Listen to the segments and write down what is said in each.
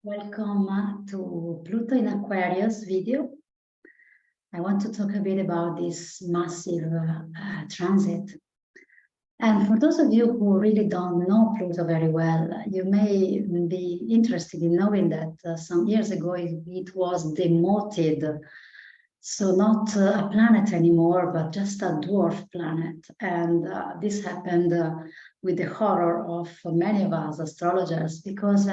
Welcome to Pluto in Aquarius video. I want to talk a bit about this massive transit. And for those of you who really don't know Pluto very well, you may be interested in knowing that some years ago it was demoted. So not a planet anymore, but just a dwarf planet. And this happened with the horror of many of us astrologers, because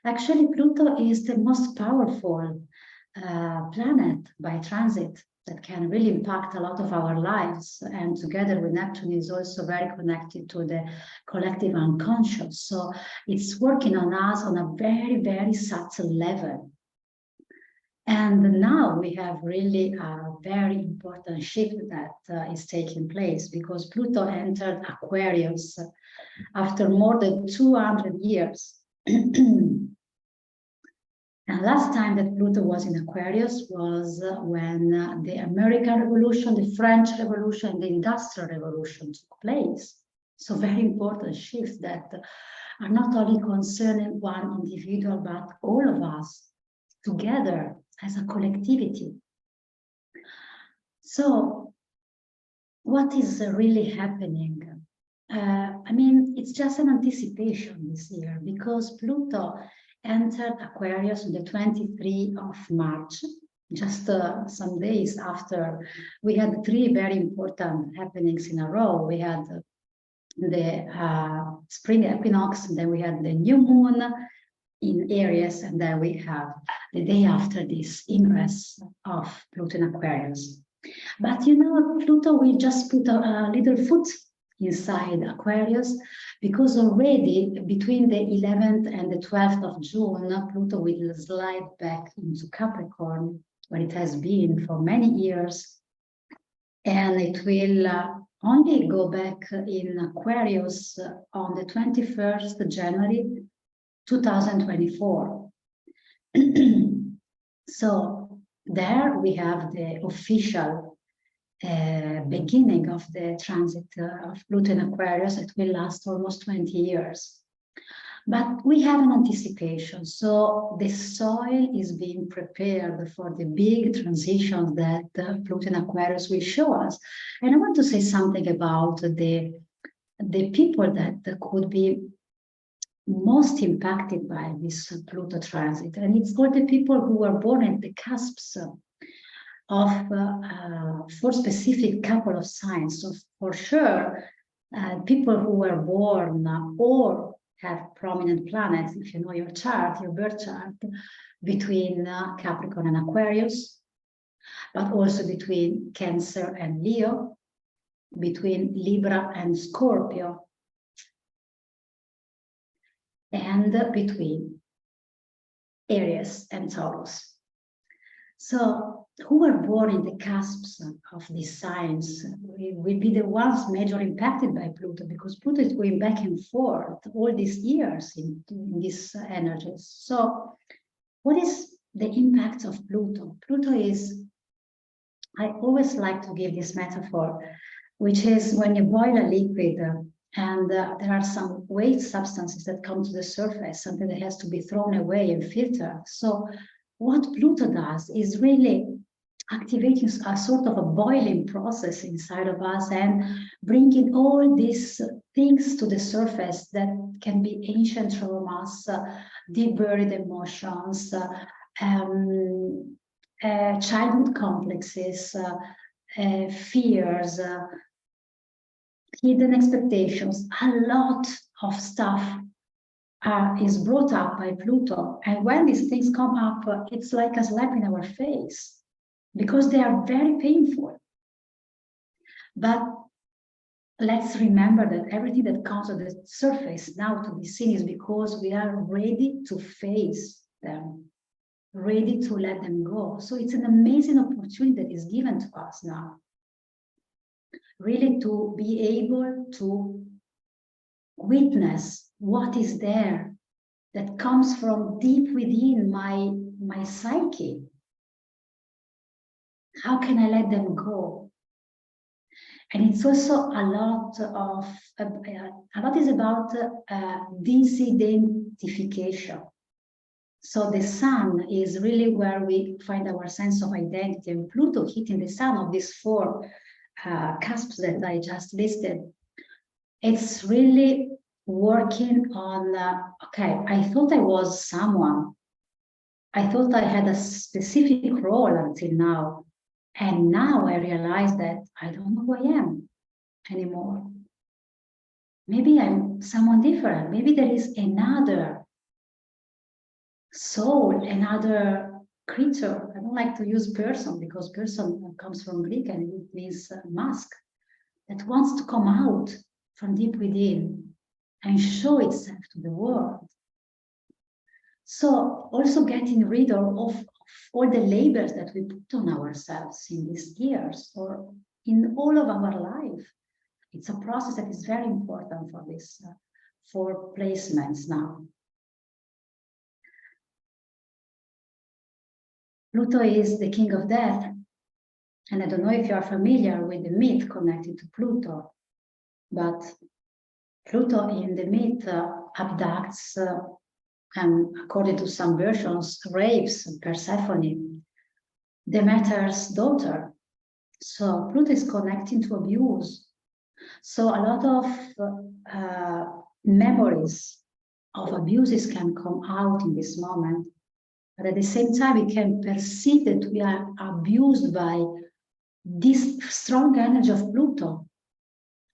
actually Pluto is the most powerful planet by transit that can really impact a lot of our lives. And together with Neptune is also very connected to the collective unconscious. So it's working on us on a very, very subtle level. And now we have really a very important shift that is taking place, because Pluto entered Aquarius after more than 200 years. And last time that Pluto was in Aquarius was when the American Revolution, the French Revolution, and the Industrial Revolution took place. So very important shifts that are not only concerning one individual, but all of us together as a collectivity. So what is really happening? I mean, it's just an anticipation this year, because Pluto entered Aquarius on the 23rd of March, just some days after we had three very important happenings in a row. We had the spring equinox, and then we had the new moon in Aries, and then we have the day after this ingress of Pluto in Aquarius. But you know, Pluto will just put a little foot inside Aquarius, because already between the 11th and the 12th of June, Pluto will slide back into Capricorn, where it has been for many years. And it will only go back in Aquarius on the 21st January 2024. So there we have the official beginning of the transit of Pluto in Aquarius. It will last almost 20 years. But we have an anticipation. So the soil is being prepared for the big transitions that Pluto in Aquarius will show us. And I want to say something about the people that could be most impacted by this Pluto transit. And it's all the people who were born at the cusps of for specific couple of signs. So for sure, people who were born or have prominent planets, if you know your chart, your birth chart, between Capricorn and Aquarius, but also between Cancer and Leo, between Libra and Scorpio, and between Aries and Taurus. So who were born in the cusps of these signs will be the ones majorly impacted by Pluto, because Pluto is going back and forth all these years in these energies. So what is the impact of Pluto? Pluto is, I always like to give this metaphor, which is when you boil a liquid and there are some waste substances that come to the surface, something that has to be thrown away and filtered. So what Pluto does is really activating a sort of a boiling process inside of us and bringing all these things to the surface that can be ancient traumas, deep buried emotions, childhood complexes, fears, hidden expectations. A lot of stuff is brought up by Pluto. And when these things come up, it's like a slap in our face, because they are very painful. But let's remember that everything that comes to the surface now to be seen is because we are ready to face them, ready to let them go. So it's an amazing opportunity that is given to us now, really to be able to witness what is there that comes from deep within my psyche. How can I let them go? And it's also a lot is about disidentification. So the sun is really where we find our sense of identity, and Pluto hitting the sun of these four cusps that I just listed. It's really working on, okay, I thought I was someone. I thought I had a specific role until now. And now I realize that I don't know who I am anymore. Maybe I'm someone different. Maybe there is another soul, another creature. I don't like to use person because person comes from Greek and it means mask, that wants to come out from deep within and show itself to the world. So also getting rid of all the labels that we put on ourselves in these years or in all of our life. It's a process that is very important for this, for placements now. Pluto is the king of death. And I don't know if you are familiar with the myth connected to Pluto, but Pluto in the myth abducts and according to some versions, rapes Persephone, Demeter's daughter. So Pluto is connecting to abuse. So a lot of memories of abuses can come out in this moment. But at the same time, we can perceive that we are abused by this strong energy of Pluto.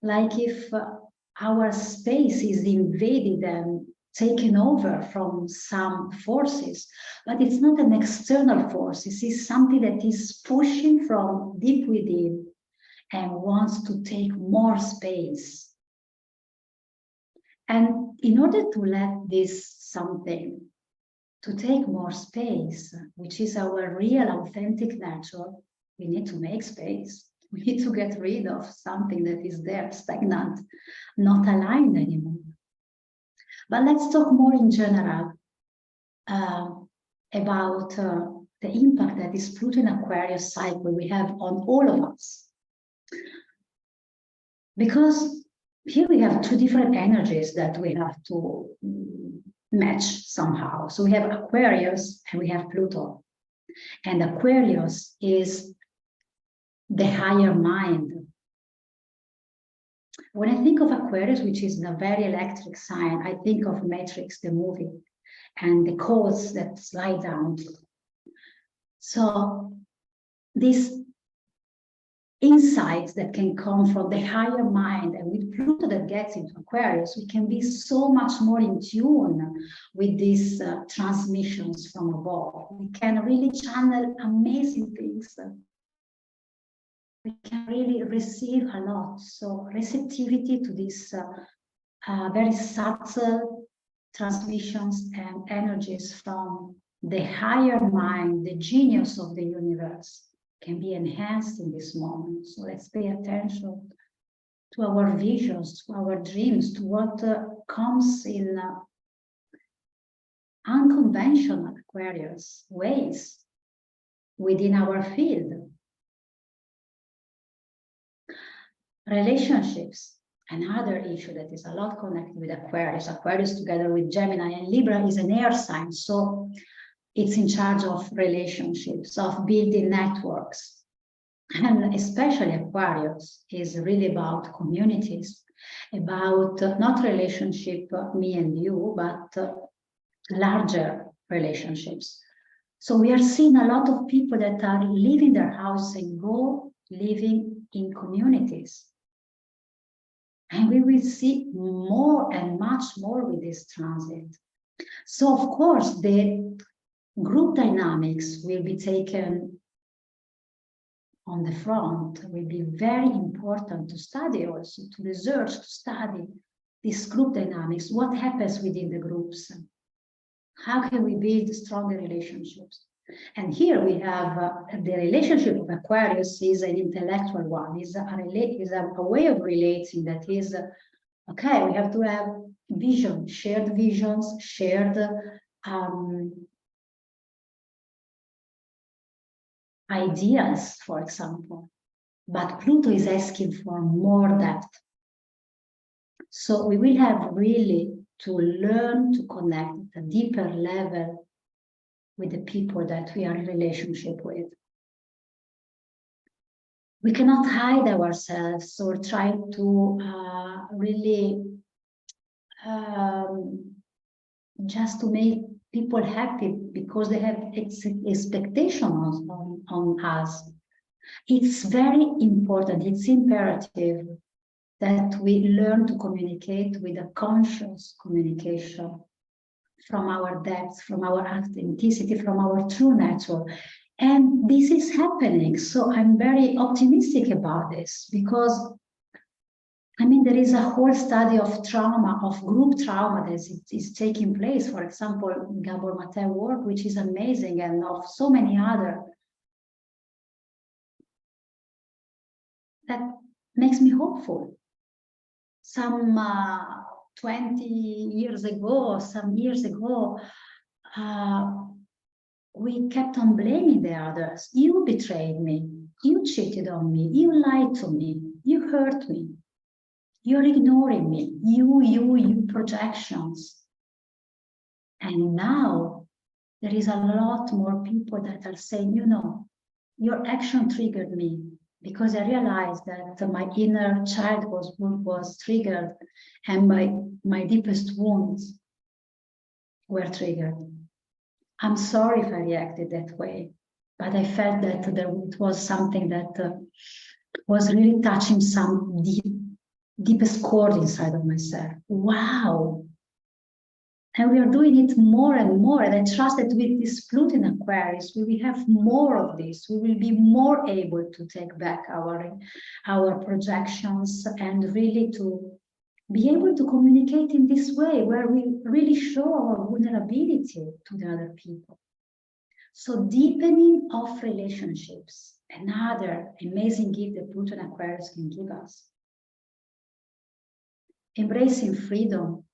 Like if our space is invaded and taken over from some forces, but it's not an external force. It is something that is pushing from deep within and wants to take more space. And in order to let this something to take more space, which is our real authentic nature, we need to make space. We need to get rid of something that is there, stagnant, not aligned anymore. But let's talk more in general about the impact that this Pluto in Aquarius cycle we have on all of us. Because here we have two different energies that we have to match somehow. So we have Aquarius and we have Pluto. And Aquarius is the higher mind. When I think of Aquarius, which is a very electric sign, I think of Matrix, the movie, and the codes that slide down. So these insights that can come from the higher mind, and with Pluto that gets into Aquarius, we can be so much more in tune with these transmissions from above. We can really channel amazing things. We can really receive a lot. So receptivity to these very subtle transmissions and energies from the higher mind, the genius of the universe, can be enhanced in this moment. So let's pay attention to our visions, to our dreams, to what comes in unconventional Aquarius ways within our field. Relationships, another issue that is a lot connected with Aquarius. Aquarius together with Gemini and Libra is an air sign, so it's in charge of relationships, of building networks. And especially Aquarius is really about communities, about not relationship, me and you, but larger relationships. So we are seeing a lot of people that are leaving their house and go living in communities. And we will see more and much more with this transit. So of course, the group dynamics will be taken on the front, will be very important to study also, to research, to study this group dynamics. What happens within the groups? How can we build stronger relationships? And here we have the relationship of Aquarius is an intellectual one, is a way of relating that is, okay, we have to have vision, shared visions, shared ideas, for example. But Pluto is asking for more depth. So we will have really to learn to connect at a deeper level with the people that we are in relationship with. We cannot hide ourselves or try to really just to make people happy because they have expectations on us. It's very important, it's imperative that we learn to communicate with a conscious communication from our depth, from our authenticity, from our true nature. And this is happening. So I'm very optimistic about this because, I mean, there is a whole study of trauma, of group trauma that is taking place. For example, Gabor Mate work, which is amazing, and of so many other. That makes me hopeful. Some 20 years ago, some years ago, we kept on blaming the others. You betrayed me. You cheated on me. You lied to me. You hurt me. You're ignoring me. You projections. And now there is a lot more people that are saying, you know, your action triggered me because I realized that my inner child was triggered and my deepest wounds were triggered. I'm sorry if I reacted that way, but I felt that it was something that was really touching some deepest chord inside of myself. Wow. And we are doing it more and more. And I trust that with this Pluto in Aquarius, we will have more of this. We will be more able to take back our projections and really to be able to communicate in this way where we really show our vulnerability to the other people. So deepening of relationships, another amazing gift that Pluto and Aquarius can give us. Embracing freedom.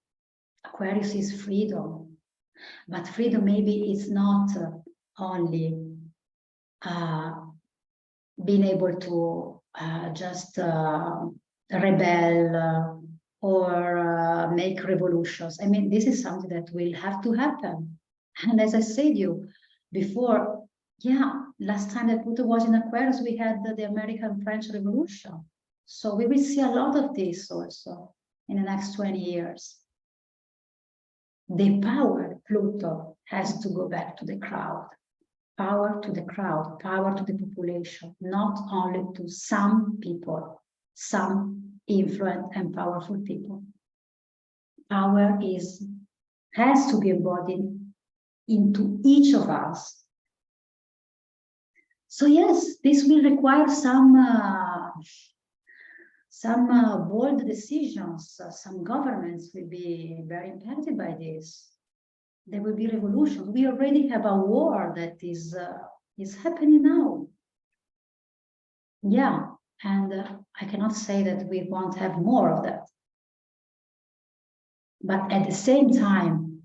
Aquarius is freedom, but freedom maybe is not only being able to just rebel or make revolutions. I mean, this is something that will have to happen. And as I said you before, yeah, last time that Pluto was in Aquarius, we had the American-French Revolution. So we will see a lot of this also in the next 20 years. The power, Pluto, has to go back to the crowd. Power to the crowd, power to the population, not only to some people, some influent and powerful people. Power has to be embodied into each of us. So yes, this will require some bold decisions. Some governments will be very impacted by this. There will be revolutions. We already have a war that is happening now. Yeah, and I cannot say that we won't have more of that. But at the same time,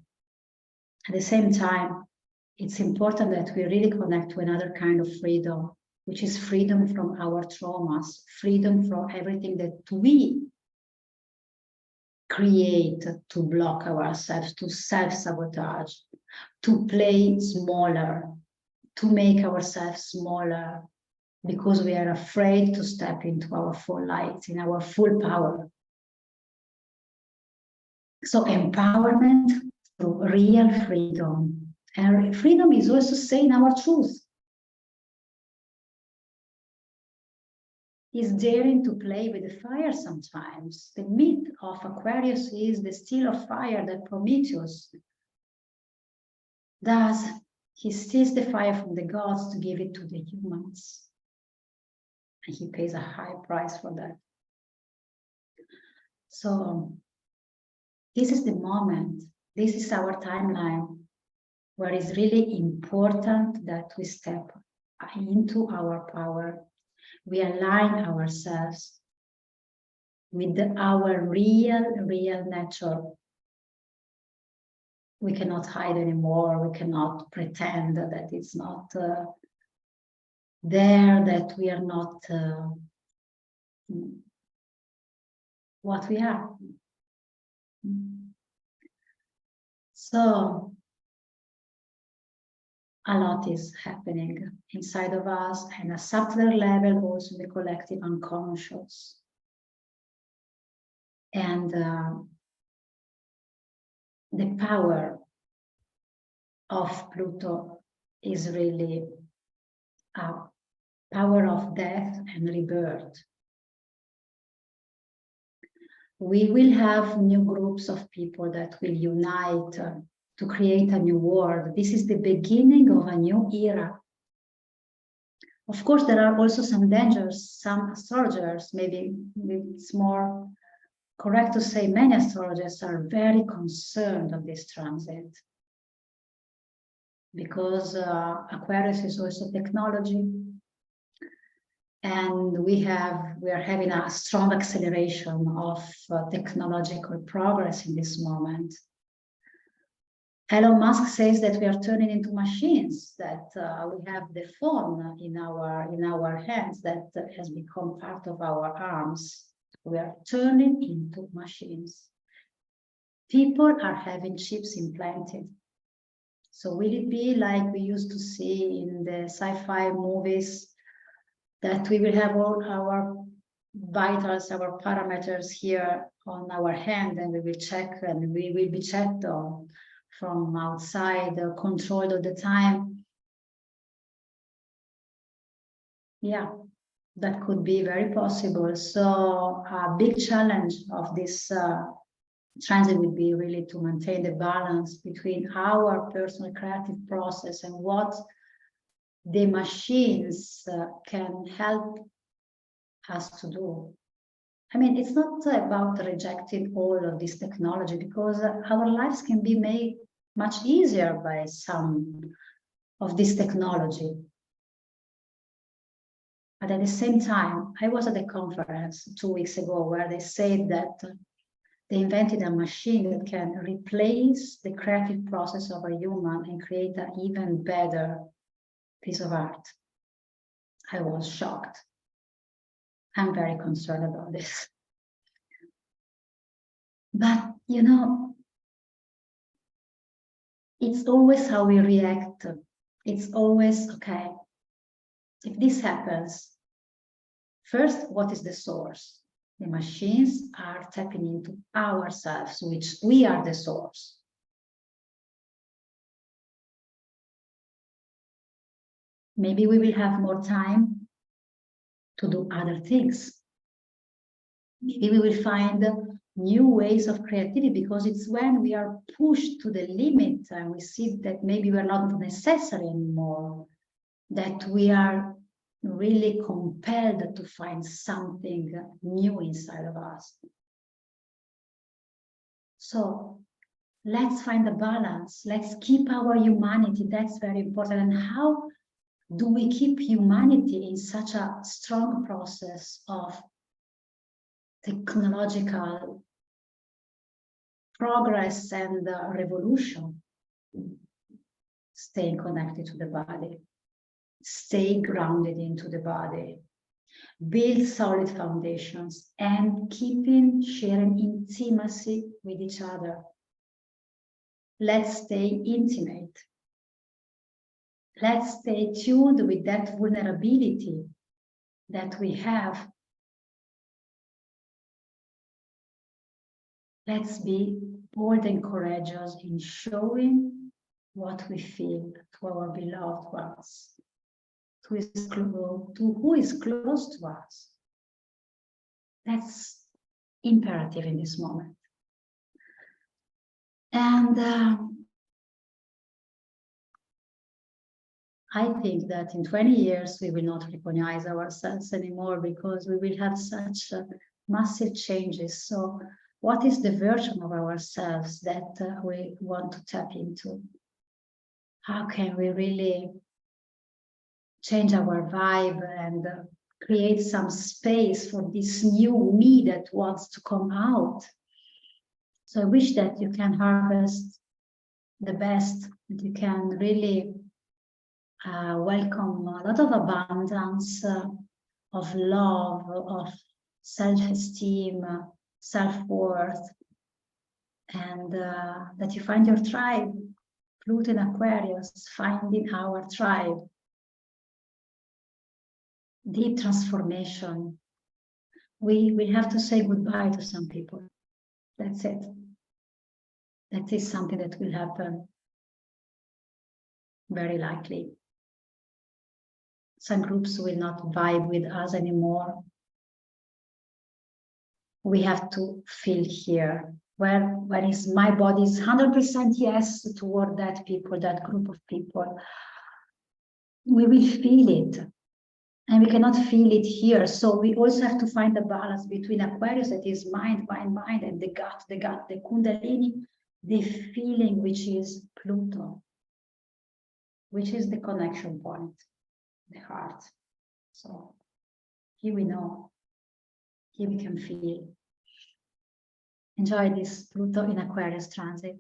it's important that we really connect to another kind of freedom, which is freedom from our traumas, freedom from everything that we create to block ourselves, to self-sabotage, to play smaller, to make ourselves smaller, because we are afraid to step into our full light, in our full power. So empowerment through real freedom. And freedom is also saying our truth. Is daring to play with the fire sometimes. The myth of Aquarius is the steel of fire that Prometheus does. He steals the fire from the gods to give it to the humans. And he pays a high price for that. So this is the moment, this is our timeline where it's really important that we step into our power. We align ourselves with our real nature. We cannot hide anymore. We cannot pretend that it's not there, that we are not what we are. So a lot is happening inside of us, and a subtler level also in the collective unconscious. And the power of Pluto is really a power of death and rebirth. We will have new groups of people that will unite to create a new world. This is the beginning of a new era. Of course, there are also some dangers. Some astrologers, maybe it's more correct to say many astrologers are very concerned of this transit, because Aquarius is also technology, and we are having a strong acceleration of technological progress in this moment. Elon Musk says that we are turning into machines, that we have the phone in our hands that has become part of our arms. We are turning into machines. People are having chips implanted. So will it be like we used to see in the sci-fi movies, that we will have all our vitals, our parameters here on our hand, and we will check, and we will be checked on from outside, controlled all the time? Yeah, that could be very possible. So a big challenge of this transit would be really to maintain the balance between our personal creative process and what the machines can help us to do. I mean, it's not about rejecting all of this technology, because our lives can be made much easier by some of this technology. But at the same time, I was at a conference 2 weeks ago where they said that they invented a machine that can replace the creative process of a human and create an even better piece of art. I was shocked. I'm very concerned about this. But, you know, it's always how we react. It's always, okay, if this happens, first, what is the source? The machines are tapping into ourselves, which we are the source. Maybe we will have more time to do other things. Maybe we will find new ways of creativity, because it's when we are pushed to the limit and we see that maybe we're not necessary anymore, that we are really compelled to find something new inside of us. So let's find a balance. Let's keep our humanity. That's very important. And how do we keep humanity in such a strong process of technological progress and revolution? Staying connected to the body, stay grounded into the body, build solid foundations, and keeping sharing intimacy with each other. Let's stay intimate. Let's stay tuned with that vulnerability that we have. Let's be bold and courageous in showing what we feel to our beloved ones, to who is close to us. That's imperative in this moment. And I think that in 20 years, we will not recognize ourselves anymore, because we will have such massive changes. So what is the version of ourselves that we want to tap into? How can we really change our vibe and create some space for this new me that wants to come out? So I wish that you can harvest the best, that you can really welcome a lot of abundance, of love, of self-esteem, self-worth, and that you find your tribe Pluto in Aquarius, finding our tribe, deep transformation. We have to say goodbye to some people. That's it. That is something that will happen very likely. Some groups will not vibe with us anymore. We have to feel here. Where is my body is 100% yes toward that people, that group of people. We will feel it. And we cannot feel it here. So we also have to find the balance between Aquarius, that is mind, and the gut, the Kundalini, the feeling, which is Pluto, which is the connection point, the heart. So here we know, here we can feel. Enjoy this Pluto in Aquarius transit.